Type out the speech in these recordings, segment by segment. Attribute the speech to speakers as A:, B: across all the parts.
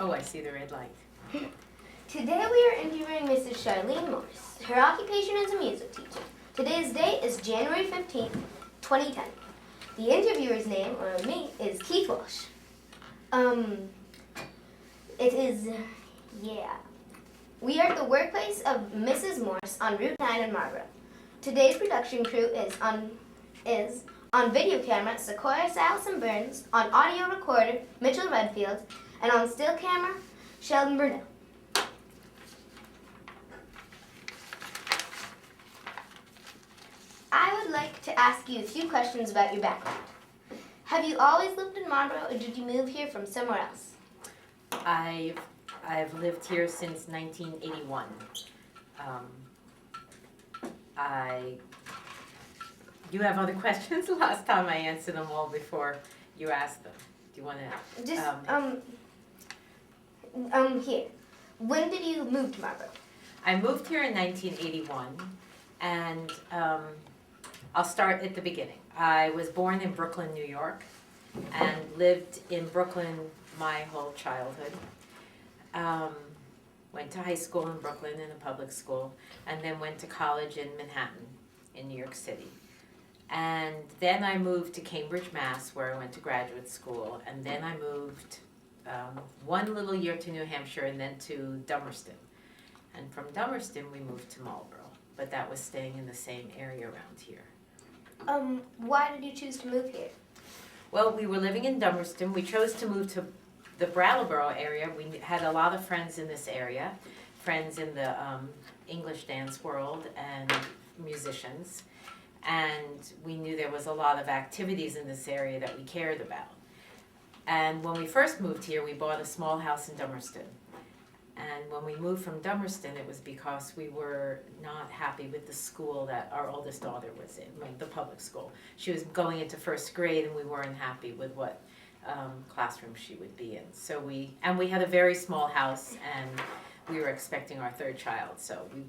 A: Oh, I see the red light.
B: Today we are interviewing Mrs. Charlene Morse. Her occupation is a music teacher. Today's date is January 15th, 2010. The interviewer's name, or me, is Keith Walsh. We are at the workplace of Mrs. Morse on Route 9 in Marlboro. Today's production crew is on video camera, Sequoia Allison Burns, on audio recorder, Mitchell Redfield, and on still camera, Sheldon Burnell. I would like to ask you a few questions about your background. Have you always lived in Marlboro, or did you move here from somewhere else?
A: I've lived here since 1981. You have other questions? Last time I answered them all before you asked them. Do you want to?
B: Just here. When did you move to Marlboro?
A: I moved here in 1981, and I'll start at the beginning. I was born in Brooklyn, New York, and lived in Brooklyn my whole childhood. Went to high school in Brooklyn in a public school, and then went to college in Manhattan, in New York City. And then I moved to Cambridge, Mass, where I went to graduate school, and then I moved one little year to New Hampshire and then to Dummerston. And from Dummerston we moved to Marlboro, but that was staying in the same area around here.
B: Why did you choose to move here?
A: Well, we were living in Dummerston. We chose to move to the Brattleboro area. We had a lot of friends in this area, friends in the English dance world and musicians. And we knew there was a lot of activities in this area that we cared about. And when we first moved here, we bought a small house in Dummerston. And when we moved from Dummerston, it was because we were not happy with the school that our oldest daughter was in, like the public school. She was going into first grade, and we weren't happy with what classroom she would be in. So we had a very small house, and we were expecting our third child, so we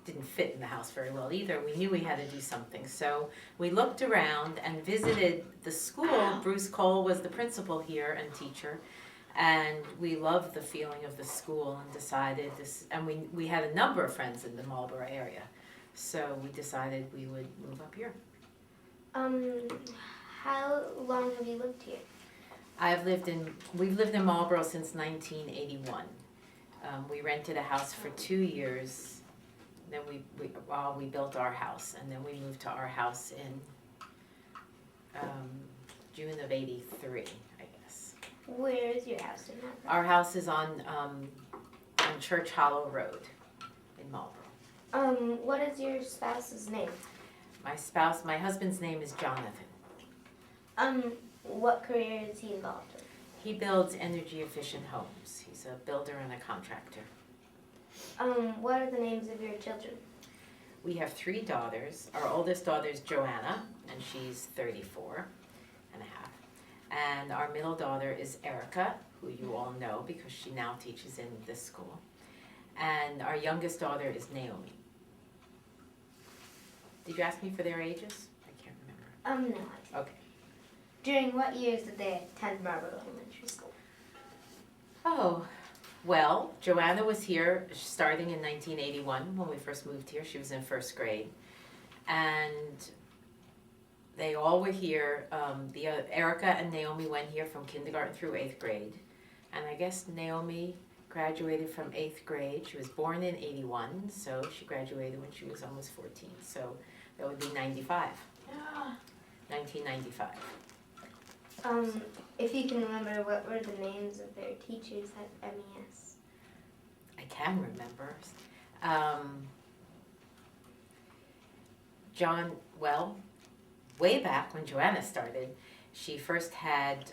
A: didn't fit in the house very well either. We knew we had to do something. So we looked around and visited the school. Bruce Cole was the principal here and teacher. And we loved the feeling of the school and decided this, and we had a number of friends in the Marlboro area. So we decided we would move up here.
B: How long have you lived here?
A: We've lived in Marlboro since 1981. We rented a house for 2 years. Then we built our house, and then we moved to our house in June of '83, I guess.
B: Where is your house in Marlboro?
A: Our house is on Church Hollow Road in Marlboro.
B: What is your spouse's name?
A: My husband's name is Jonathan.
B: What career is he involved in?
A: He builds energy efficient homes. He's a builder and a contractor.
B: What are the names of your children?
A: We have 3 daughters. Our oldest daughter is Joanna, and she's 34 and a half. And our middle daughter is Erica, who you all know because she now teaches in this school. And our youngest daughter is Naomi. Did you ask me for their ages? I can't remember.
B: No, I didn't.
A: Okay.
B: During what years did they attend Marlboro Elementary School?
A: Oh, well, Joanna was here starting in 1981 when we first moved here. She was in first grade. And they all were here. Erica and Naomi went here from kindergarten through 8th grade. And I guess Naomi graduated from 8th grade. She was born in 81, so she graduated when she was almost 14. So that would be 95. 1995.
B: If you can remember, what were the names of their teachers at MES?
A: I can remember. Way back when Joanna started, she first had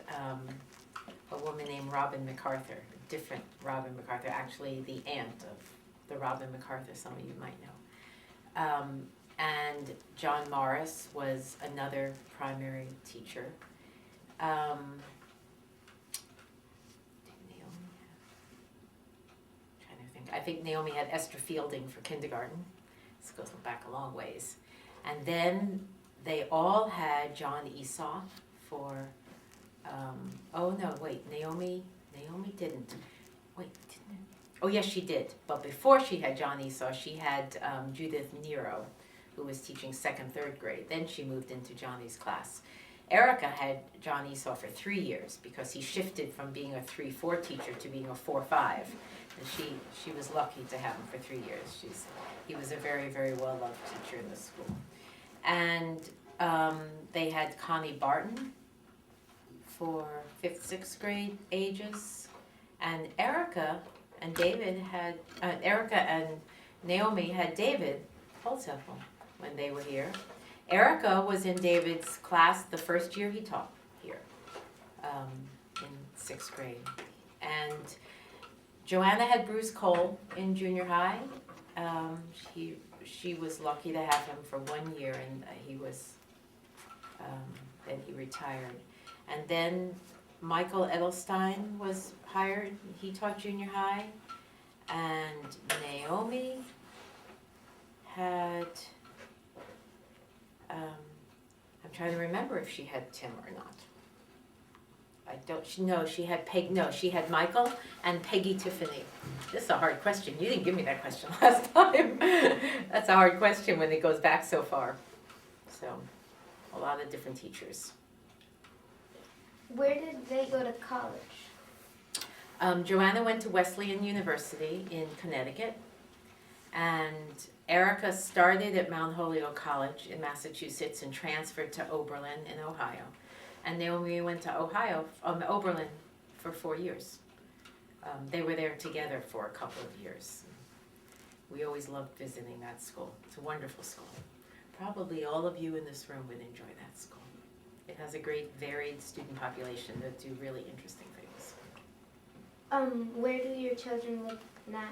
A: a woman named Robin MacArthur, a different Robin MacArthur, actually the aunt of the Robin MacArthur some of you might know. And John Morris was another primary teacher. I think Naomi had Esther Fielding for kindergarten. This goes back a long ways. And then they all had John Esau for, Naomi didn't. wait, didn't it? Oh, yes, she did. But before she had John Esau, she had Judith Nero, who was teaching 2nd, 3rd grade. Then she moved into Johnny's class. Erica had John Esau for 3 years because he shifted from being a 3-4 teacher to being a 4-5. And she was lucky to have him for 3 years. He was a very, very well-loved teacher in the school. And they had Connie Barton for 5th, 6th grade ages. And Erica and Naomi had David Holzapfel when they were here. Erica was in David's class the first year he taught here, in 6th grade. And Joanna had Bruce Cole in junior high. She was lucky to have him for 1 year, and then he retired. And then Michael Edelstein was hired. He taught junior high. And Naomi had, I'm trying to remember if she had Tim or not. She had Michael and Peggy Tiffany. This is a hard question. You didn't give me that question last time. That's a hard question when it goes back so far. So, a lot of different teachers.
B: Where did they go to college?
A: Joanna went to Wesleyan University in Connecticut, and Erica started at Mount Holyoke College in Massachusetts and transferred to Oberlin in Ohio. And Naomi went to Oberlin for 4 years. They were there together for a couple of years. We always loved visiting that school. It's a wonderful school. Probably all of you in this room would enjoy that school. It has a great varied student population that do really interesting things.
B: Where do your children live now?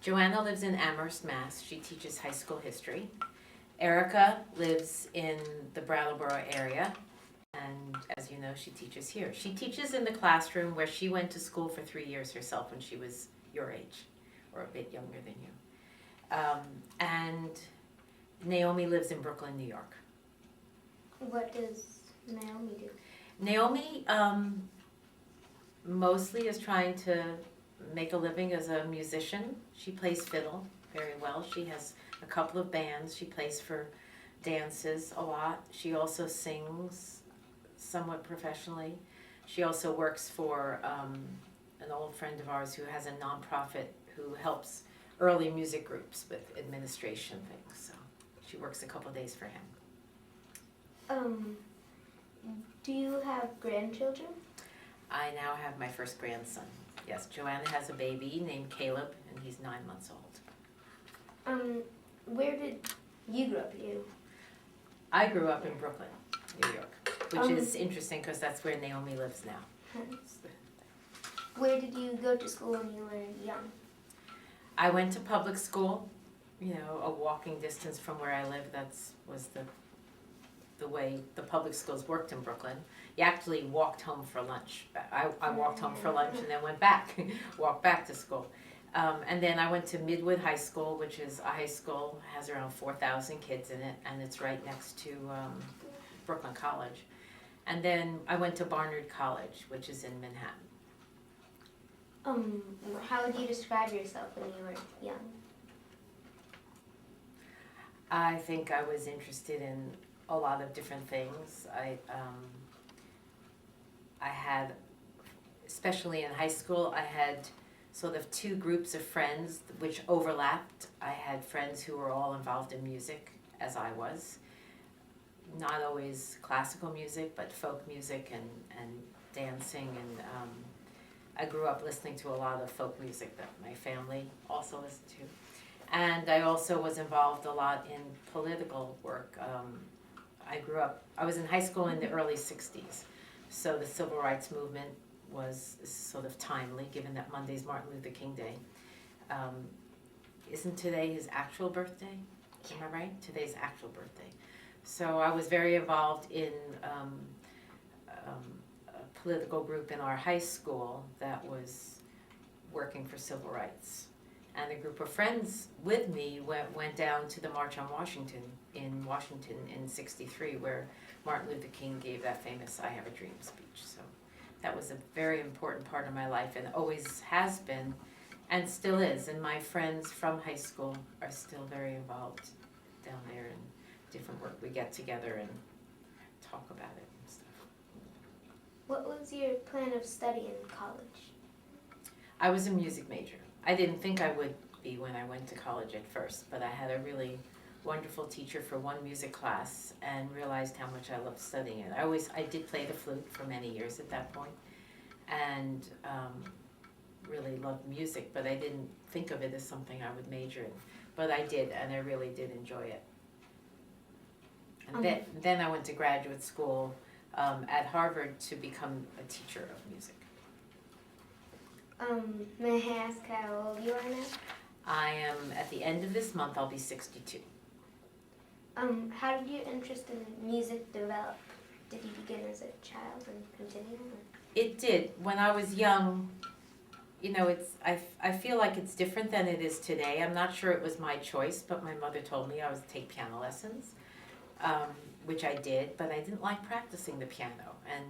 A: Joanna lives in Amherst, Mass. She teaches high school history. Erica lives in the Brattleboro area, and as you know, she teaches here. She teaches in the classroom where she went to school for 3 years herself when she was your age, or a bit younger than you. And Naomi lives in Brooklyn, New York.
B: What does Naomi do?
A: Naomi mostly is trying to make a living as a musician. She plays fiddle very well. She has a couple of bands. She plays for dances a lot. She also sings somewhat professionally. She also works for an old friend of ours who has a nonprofit who helps early music groups with administration things. So she works a couple of days for him.
B: Do you have grandchildren?
A: I now have my first grandson. Yes, Joanna has a baby named Caleb, and he's 9 months old.
B: Where did you grow up?
A: I grew up in Brooklyn, New York, which is interesting because that's where Naomi lives now.
B: Where did you go to school when you were young?
A: I went to public school, a walking distance from where I live. That was the way the public schools worked in Brooklyn. You actually walked home for lunch. I walked home for lunch and then went back, walked back to school. And then I went to Midwood High School, which is a high school, has around 4,000 kids in it, and it's right next to Brooklyn College. And then I went to Barnard College, which is in Manhattan.
B: How would you describe yourself when you were young?
A: I think I was interested in a lot of different things. I had, especially in high school, I had sort of two groups of friends which overlapped. I had friends who were all involved in music, as I was. Not always classical music, but folk music and dancing. And I grew up listening to a lot of folk music that my family also listened to. And I also was involved a lot in political work. I was in high school in the early 60s, so the civil rights movement was sort of timely, given that Monday's Martin Luther King Day. Isn't today his actual birthday? Am I right? Today's actual birthday. So I was very involved in a political group in our high school that was working for civil rights. And a group of friends with me went down to the March on Washington in Washington in '63, where Martin Luther King gave that famous "I Have a Dream" speech. So That was a very important part of my life and always has been and still is. And my friends from high school are still very involved down there in different work. We get together and talk about it and stuff.
B: What was your plan of study in college?
A: I was a music major. I didn't think I would be when I went to college at first, but I had a really wonderful teacher for one music class and realized how much I loved studying it. I did play the flute for many years at that point and really loved music, but I didn't think of it as something I would major in. But I did, and I really did enjoy it. And then I went to graduate school at Harvard to become a teacher of music.
B: May I ask how old you are now?
A: I am, at the end of this month, I'll be 62.
B: How did your interest in music develop? Did you begin as a child and continue?
A: It did. When I was young, you know, I feel like it's different than it is today. I'm not sure it was my choice, but my mother told me I was to take piano lessons, which I did, but I didn't like practicing the piano. And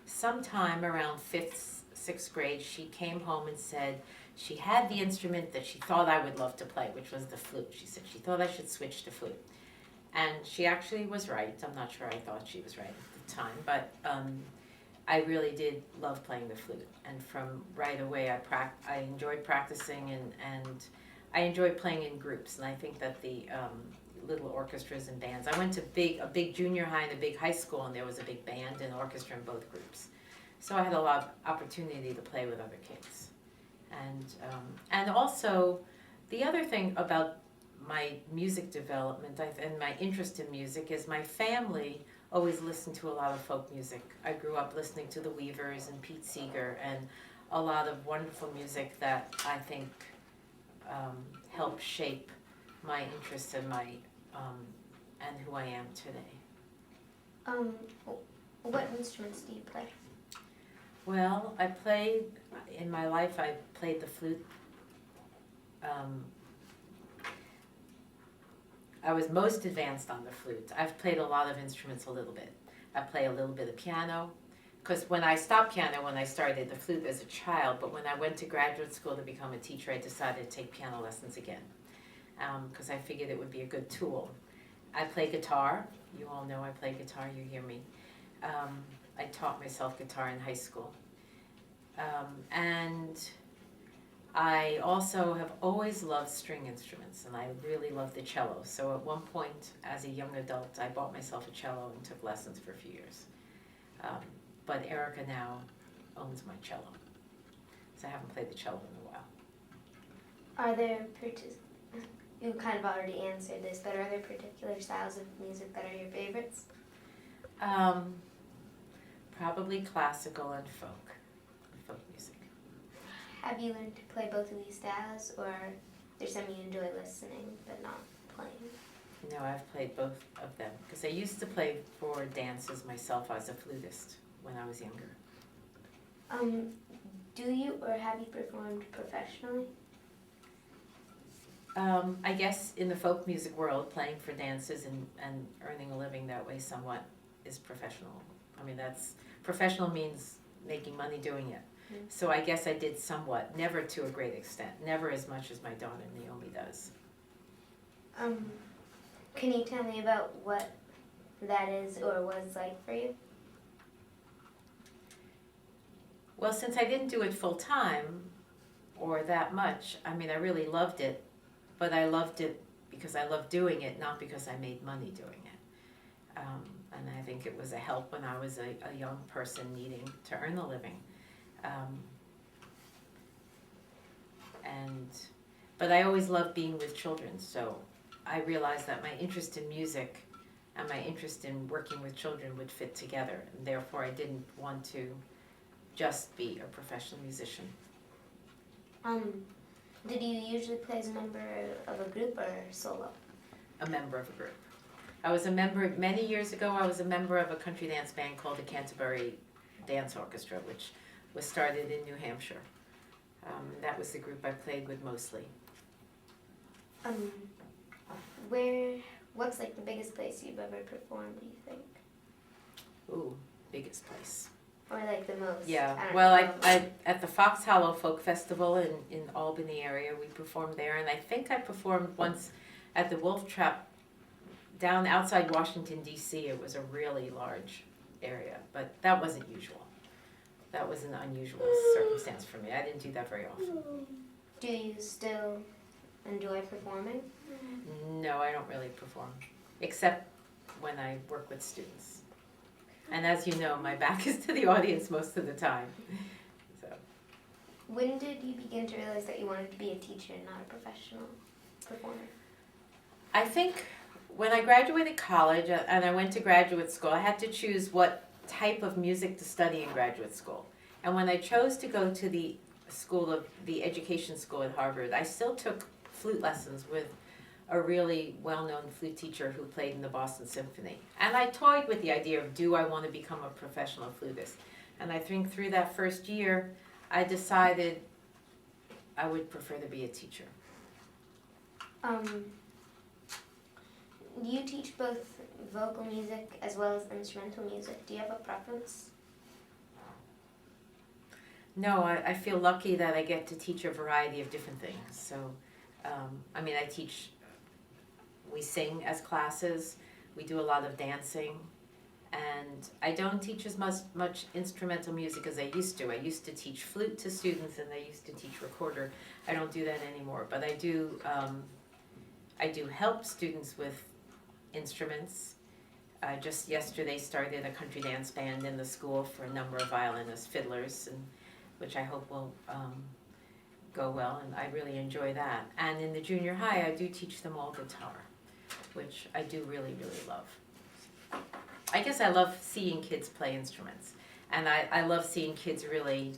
A: sometime around 5th, 6th grade, she came home and said she had the instrument that she thought I would love to play, which was the flute. She said she thought I should switch to flute. And she actually was right. I'm not sure I thought she was right at the time, but I really did love playing the flute. And from right away, I enjoyed practicing and I enjoyed playing in groups. And I think that the little orchestras and bands, I went to a big junior high and a big high school, and there was a big band and orchestra in both groups. So I had a lot of opportunity to play with other kids. And also, the other thing about my music development and my interest in music is my family always listened to a lot of folk music. I grew up listening to the Weavers and Pete Seeger and a lot of wonderful music that I think helped shape my interest in and who I am today.
B: What instruments do you play?
A: Well, in my life I played the flute. I was most advanced on the flute. I've played a lot of instruments a little bit. I play a little bit of piano, because when I stopped piano, when I started the flute as a child, but when I went to graduate school to become a teacher, I decided to take piano lessons again, because I figured it would be a good tool. I play guitar. You all know I play guitar, you hear me. I taught myself guitar in high school. And I also have always loved string instruments, and I really love the cello. So at one point, as a young adult, I bought myself a cello and took lessons for a few years. But Erica now owns my cello, so I haven't played the cello in a while.
B: Are there you kind of already answered this, but are there particular styles of music that are your favorites?
A: Probably classical and folk music.
B: Have you learned to play both of these styles, or there's some you enjoy listening but not playing?
A: No, I've played both of them, because I used to play for dances myself as a flutist when I was younger.
B: Do you or have you performed professionally?
A: I guess in the folk music world, playing for dances and earning a living that way somewhat is professional. I mean, professional means making money doing it. Mm-hmm. So I guess I did somewhat, never to a great extent, never as much as my daughter Naomi does.
B: Can you tell me about what that is or was like for you?
A: Well, since I didn't do it full time or that much, I mean, I really loved it, but I loved it because I loved doing it, not because I made money doing it. And I think it was a help when I was a young person needing to earn a living. But I always loved being with children, so I realized that my interest in music and my interest in working with children would fit together, and therefore I didn't want to just be a professional musician.
B: Did you usually play as a member of a group or solo?
A: A member of a group. Many years ago, I was a member of a country dance band called the Canterbury Dance Orchestra, which was started in New Hampshire. That was the group I played with mostly.
B: What's like the biggest place you've ever performed, do you think?
A: Ooh, biggest place.
B: Or like the most?
A: Yeah,
B: I don't
A: well,
B: know.
A: I at the Fox Hollow Folk Festival in Albany area, we performed there, and I think I performed once at the Wolf Trap down outside Washington D.C. It was a really large area, but that wasn't usual. That was an unusual circumstance for me. I didn't do that very often.
B: Do you still enjoy performing?
A: No, I don't really perform, except when I work with students. And as you know, my back is to the audience most of the time. So,
B: When did you begin to realize that you wanted to be a teacher and not a professional performer?
A: I think when I graduated college and I went to graduate school, I had to choose what type of music to study in graduate school. And when I chose to go to the education school at Harvard, I still took flute lessons with a really well-known flute teacher who played in the Boston Symphony. And I toyed with the idea of, do I want to become a professional flutist? And I think through that first year, I decided I would prefer to be a teacher.
B: You teach both vocal music as well as instrumental music. Do you have a preference?
A: No, I feel lucky that I get to teach a variety of different things. So, we sing as classes, we do a lot of dancing, and I don't teach as much instrumental music as I used to. I used to teach flute to students and I used to teach recorder. I don't do that anymore, but I do help students with instruments. Just yesterday started a country dance band in the school for a number of violinists, fiddlers, and which I hope will go well, and I really enjoy that. And in the junior high, I do teach them all guitar, which I do really, really love. I guess I love seeing kids play instruments, and I love seeing kids really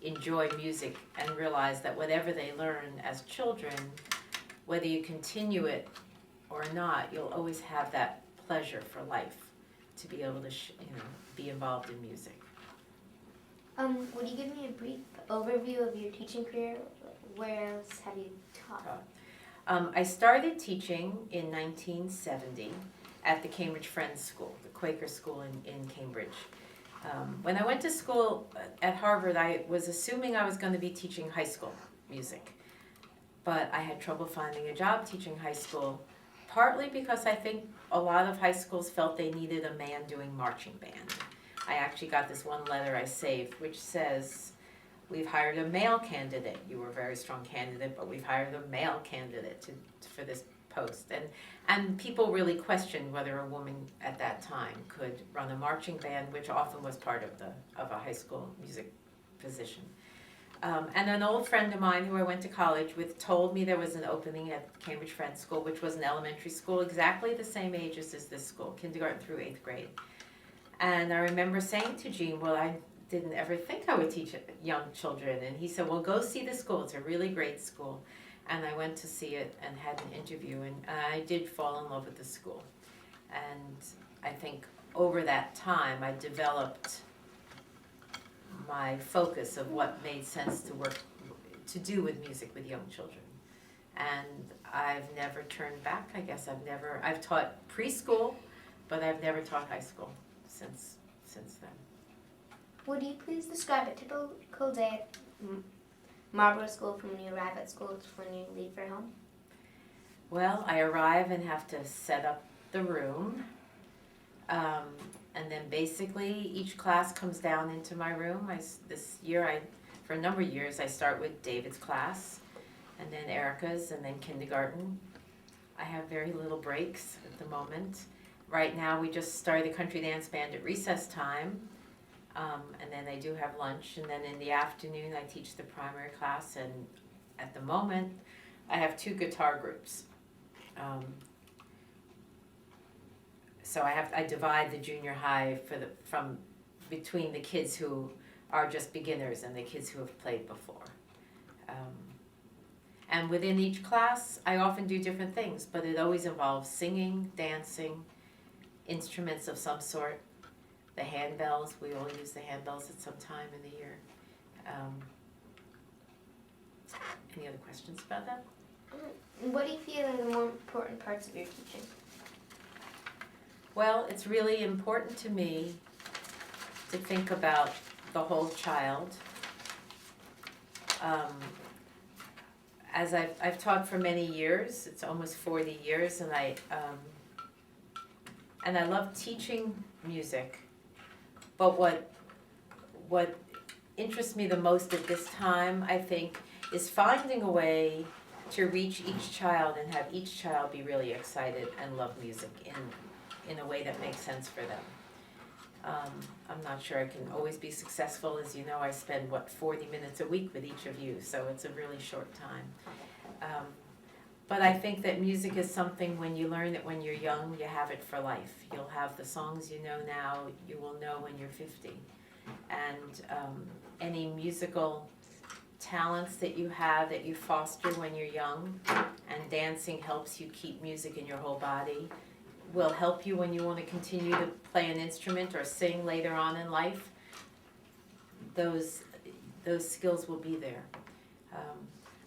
A: enjoy music and realize that whatever they learn as children, whether you continue it or not, you'll always have that pleasure for life to be able to be involved in music.
B: Would you give me a brief overview of your teaching career? Where else have you taught?
A: I started teaching in 1970 at the Cambridge Friends School, the Quaker school in Cambridge. When I went to school at Harvard, I was assuming I was going to be teaching high school music. But I had trouble finding a job teaching high school, partly because I think a lot of high schools felt they needed a man doing marching band. I actually got this one letter I saved, which says, "We've hired a male candidate. You were a very strong candidate, but we've hired a male candidate for this post." And people really questioned whether a woman at that time could run a marching band, which often was part of a high school music position. And an old friend of mine who I went to college with told me there was an opening at Cambridge Friends School, which was an elementary school exactly the same age as this school, kindergarten through 8th grade. And I remember saying to Gene, well, I didn't ever think I would teach young children. And he said, well, go see the school. It's a really great school. And I went to see it and had an interview, and I did fall in love with the school. And I think over that time, I developed my focus of what made sense to do with music with young children. And I've never turned back, I guess. I've taught preschool, but I've never taught high school since then.
B: Would you please describe a typical day at Marlboro School from when you arrive at school to when you leave for home?
A: Well, I arrive and have to set up the room. And then basically each class comes down into my room. This year, for a number of years, I start with David's class, and then Erica's, and then kindergarten. I have very little breaks at the moment. Right now, we just started a country dance band at recess time, and then I do have lunch, and then in the afternoon, I teach the primary class, and at the moment, I have 2 guitar groups. So I divide the junior high from between the kids who are just beginners and the kids who have played before. And within each class, I often do different things, but it always involves singing, dancing, instruments of some sort, the handbells. We all use the handbells at some time in the year. Any other questions about that?
B: What do you feel are the more important parts of your teaching?
A: Well, it's really important to me to think about the whole child. As I've taught for many years, it's almost 40 years, and I love teaching music. But what interests me the most at this time, I think, is finding a way to reach each child and have each child be really excited and love music in a way that makes sense for them. I'm not sure I can always be successful. As you know, I spend, 40 minutes a week with each of you, so it's a really short time. But I think that music is something, when you learn it when you're young, you have it for life. You'll have the songs you know now, you will know when you're 50. And any musical talents that you have that you foster when you're young, and dancing helps you keep music in your whole body, will help you when you want to continue to play an instrument or sing later on in life. Those skills will be there.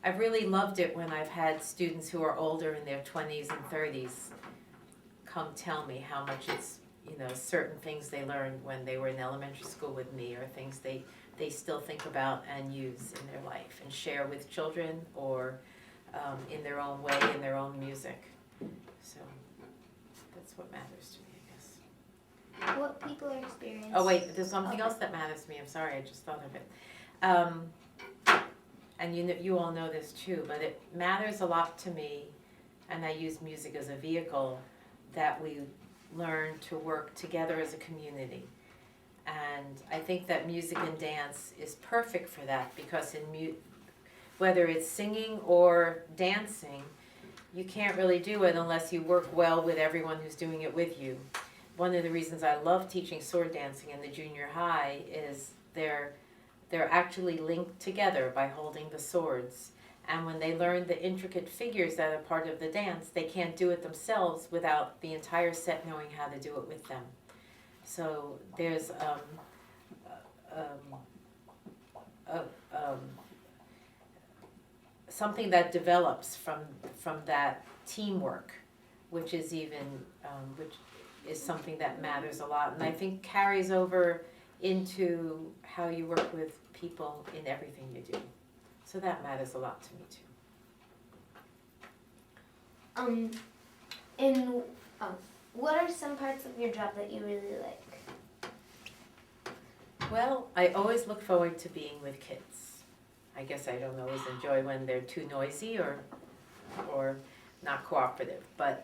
A: I've really loved it when I've had students who are older, in their 20s and 30s, come tell me how much it's, certain things they learned when they were in elementary school with me, or things they still think about and use in their life and share with children, or in their own way, in their own music. So that's what matters to me, I guess.
B: What people are experiencing.
A: Oh wait, there's something else that matters to me. I'm sorry, I just thought of it. And you all know this too, but it matters a lot to me, and I use music as a vehicle, that we learn to work together as a community. And I think that music and dance is perfect for that, because whether it's singing or dancing, you can't really do it unless you work well with everyone who's doing it with you. One of the reasons I love teaching sword dancing in the junior high is they're actually linked together by holding the swords. And when they learn the intricate figures that are part of the dance, they can't do it themselves without the entire set knowing how to do it with them. So there's something that develops from that teamwork, which is something that matters a lot, and I think carries over into how you work with people in everything you do. So that matters a lot to me too.
B: What are some parts of your job that you really like?
A: Well, I always look forward to being with kids. I guess I don't always enjoy when they're too noisy or not cooperative, but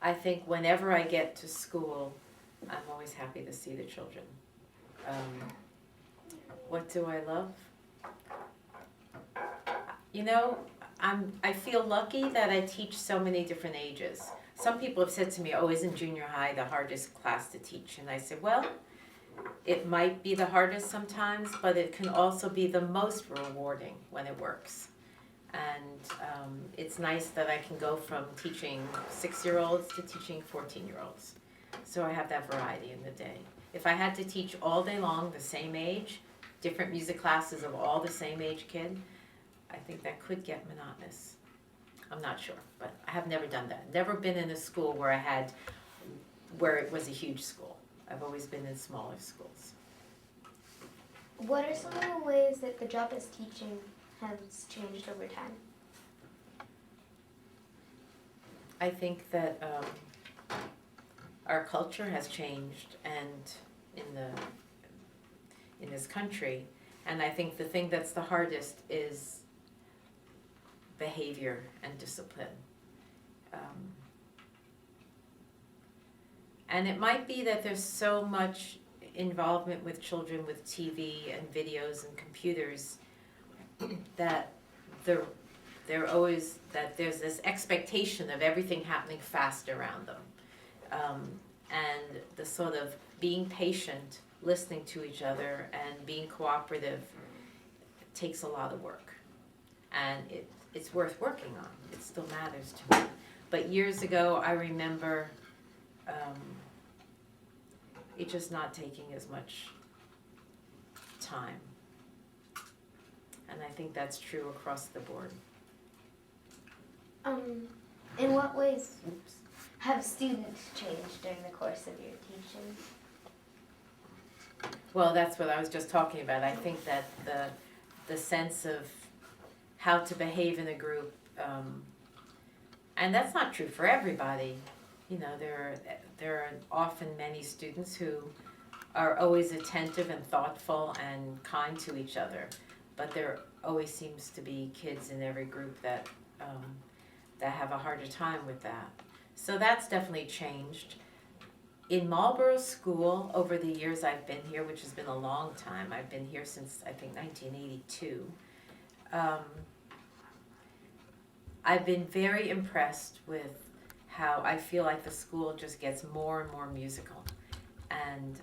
A: I think whenever I get to school, I'm always happy to see the children. What do I love? I feel lucky that I teach so many different ages. Some people have said to me, oh, isn't junior high the hardest class to teach? And I said, well, it might be the hardest sometimes, but it can also be the most rewarding when it works. And it's nice that I can go from teaching 6-year-olds to teaching 14-year-olds. So I have that variety in the day. If I had to teach all day long the same age, different music classes of all the same age kid, I think that could get monotonous. I'm not sure, but I have never done that. Never been in a school where it was a huge school. I've always been in smaller schools.
B: What are some of the ways that the job as teaching has changed over time?
A: I think that our culture has changed, and in this country, and I think the thing that's the hardest is behavior and discipline. And it might be that there's so much involvement with children with TV and videos and computers that there's this expectation of everything happening fast around them. And the sort of being patient, listening to each other, and being cooperative takes a lot of work. And it's worth working on. It still matters to me. But years ago, I remember it just not taking as much time. And I think that's true across the board.
B: In what ways have students changed during the course of your teaching?
A: Well, that's what I was just talking about. I think that the sense of how to behave in a group, and that's not true for everybody. You know, there are often many students who are always attentive and thoughtful and kind to each other, but there always seems to be kids in every group that have a harder time with that. So that's definitely changed. In Marlboro School, over the years I've been here, which has been a long time, I've been here since I think 1982, I've been very impressed with how I feel like the school just gets more and more musical. And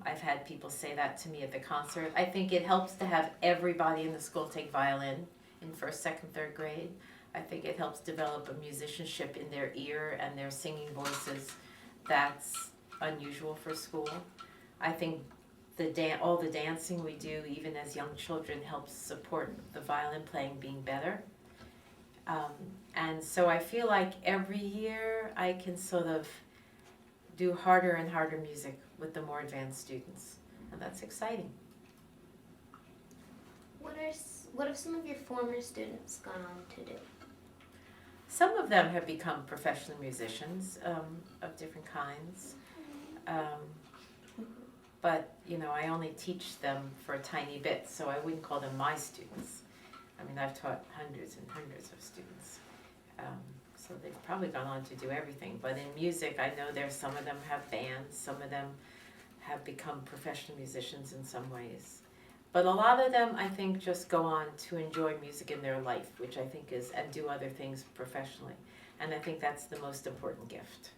A: I've had people say that to me at the concert. I think it helps to have everybody in the school take violin in first, second, third grade. I think it helps develop a musicianship in their ear and their singing voices that's unusual for school. I think all the dancing we do, even as young children, helps support the violin playing being better. And so I feel like every year I can sort of do harder and harder music with the more advanced students, and that's exciting.
B: What have some of your former students gone on to do?
A: Some of them have become professional musicians of different kinds, but you know, I only teach them for a tiny bit, so I wouldn't call them my students. I mean, I've taught hundreds and hundreds of students, so they've probably gone on to do everything. But in music, I know some of them have bands, some of them have become professional musicians in some ways. But a lot of them, I think, just go on to enjoy music in their life, which I think is, and do other things professionally. And I think that's the most important gift.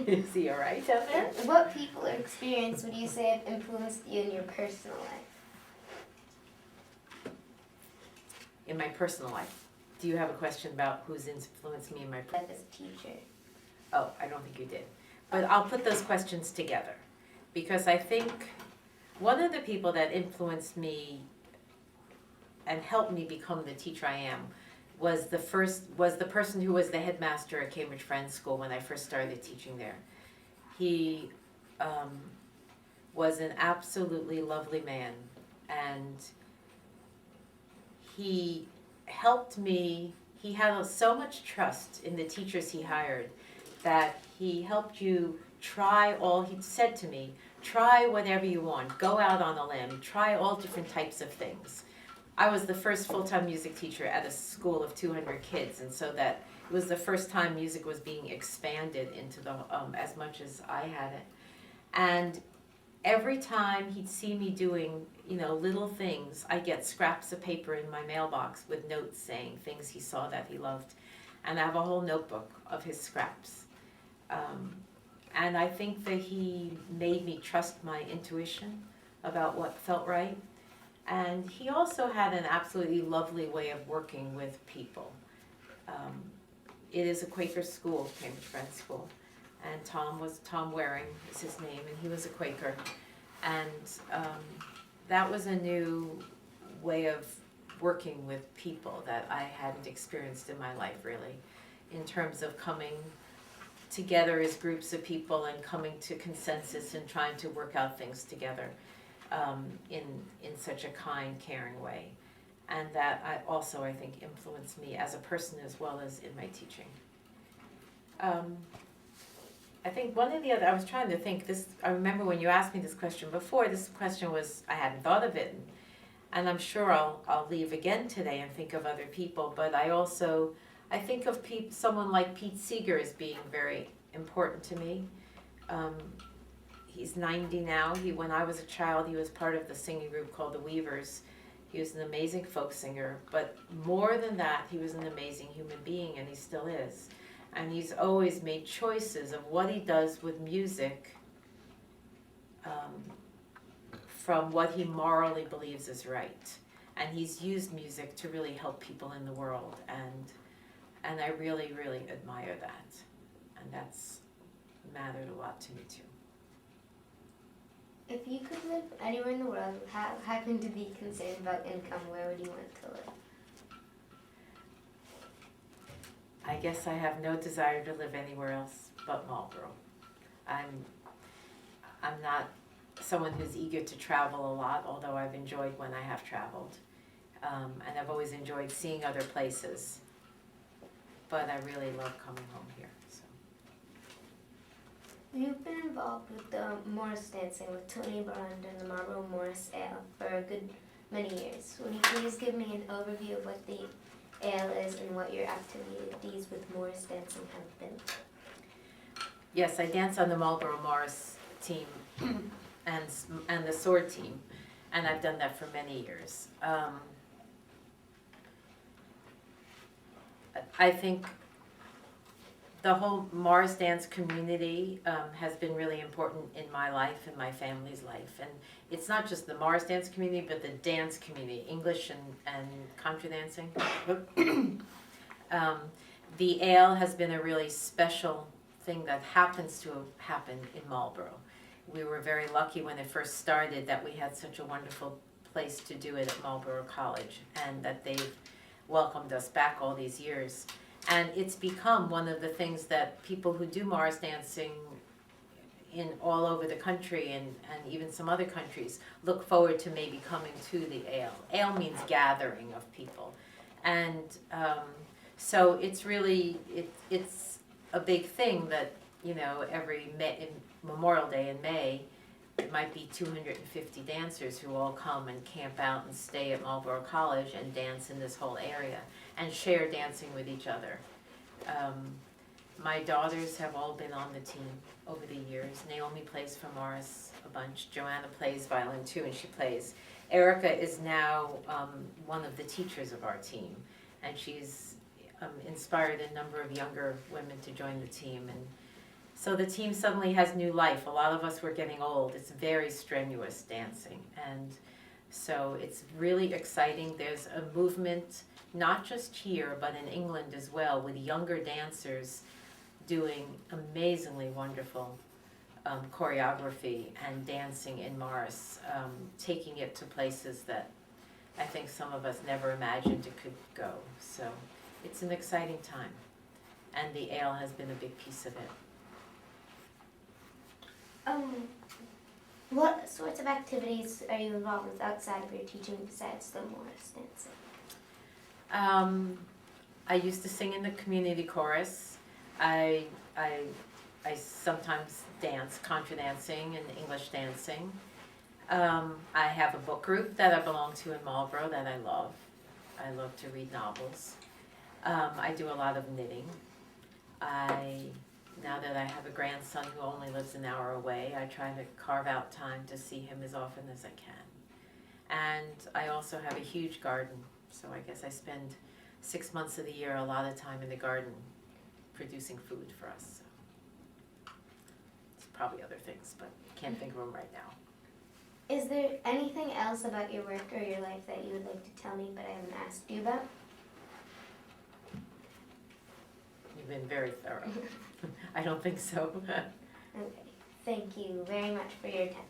A: Is he all right down there?
B: What people or experience would you say have influenced you in your personal life?
A: In my personal life. Do you have a question about who's influenced me in my
B: Life as a teacher.
A: Oh, I don't think you did. But I'll put those questions together, because I think one of the people that influenced me and helped me become the teacher I am was the person who was the headmaster at Cambridge Friends School when I first started teaching there. He was an absolutely lovely man, and he helped me. He had so much trust in the teachers he hired that he helped you try all, he said to me, try whatever you want, go out on a limb, try all different types of things. I was the first full-time music teacher at a school of 200 kids, and so that it was the first time music was being expanded into the, as much as I had it. And every time he'd see me doing, you know, little things, I'd get scraps of paper in my mailbox with notes saying things he saw that he loved. And I have a whole notebook of his scraps. And I think that he made me trust my intuition about what felt right. And he also had an absolutely lovely way of working with people. It is a Quaker school, Cambridge Friends School. And Tom Waring is his name, and he was a Quaker. And that was a new way of working with people that I hadn't experienced in my life, really, in terms of coming together as groups of people and coming to consensus and trying to work out things together in such a kind, caring way. And that I think influenced me as a person as well as in my teaching. I think one of the other, I was trying to think this, I remember when you asked me this question before, this question was, I hadn't thought of it, and I'm sure I'll leave again today and think of other people, but I think of someone like Pete Seeger as being very important to me. He's 90 now. When I was a child, he was part of the singing group called the Weavers. He was an amazing folk singer, but more than that, he was an amazing human being, and he still is. And he's always made choices of what he does with music from what he morally believes is right. And he's used music to really help people in the world, and I really, really admire that. And that's mattered a lot to me too.
B: If you could live anywhere in the world without having to be concerned about income, where would you want to live?
A: I guess I have no desire to live anywhere else but Marlboro. I'm not someone who's eager to travel a lot, although I've enjoyed when I have traveled. And I've always enjoyed seeing other places. But I really love coming home here. So.
B: You've been involved with the Morse dancing with Tony Bond and the Marlboro Morse Ale for a good many years. Would you please give me an overview of what the ale is and what your activities with Morse dancing have been?
A: Yes, I dance on the Marlboro Morse team and the sword team, and I've done that for many years. I think the whole Morse dance community has been really important in my life and my family's life. And it's not just the Morse dance community, but the dance community, English and contra dancing. The ale has been a really special thing that happens to happen in Marlboro. We were very lucky when it first started that we had such a wonderful place to do it at Marlboro College, and that they've welcomed us back all these years. And it's become one of the things that people who do Morse dancing in all over the country and even some other countries look forward to maybe coming to the ale. Ale means gathering of people. And so it's really, it's a big thing that, you know, every Memorial Day in May, it might be 250 dancers who all come and camp out and stay at Marlboro College and dance in this whole area and share dancing with each other. My daughters have all been on the team over the years. Naomi plays for Morse a bunch. Joanna plays violin too, and she plays. Erica is now one of the teachers of our team, and she's inspired a number of younger women to join the team. And so the team suddenly has new life. A lot of us were getting old. It's very strenuous dancing. And so it's really exciting. There's a movement, not just here, but in England as well, with younger dancers doing amazingly wonderful choreography and dancing in Morse, taking it to places that I think some of us never imagined it could go. So it's an exciting time. And the ale has been a big piece of it.
B: What sorts of activities are you involved with outside of your teaching besides the Morse dancing?
A: I used to sing in the community chorus. I sometimes dance, contra dancing and English dancing. I have a book group that I belong to in Marlboro that I love. I love to read novels. I do a lot of knitting. Now that I have a grandson who only lives an hour away, I try to carve out time to see him as often as I can. And I also have a huge garden, so I guess I spend 6 months of the year a lot of time in the garden producing food for us. So it's probably other things, but can't think of them right now.
B: Is there anything else about your work or your life that you would like to tell me but I haven't asked you about?
A: You've been very thorough. I don't think so.
B: Okay. Thank you very much for your time.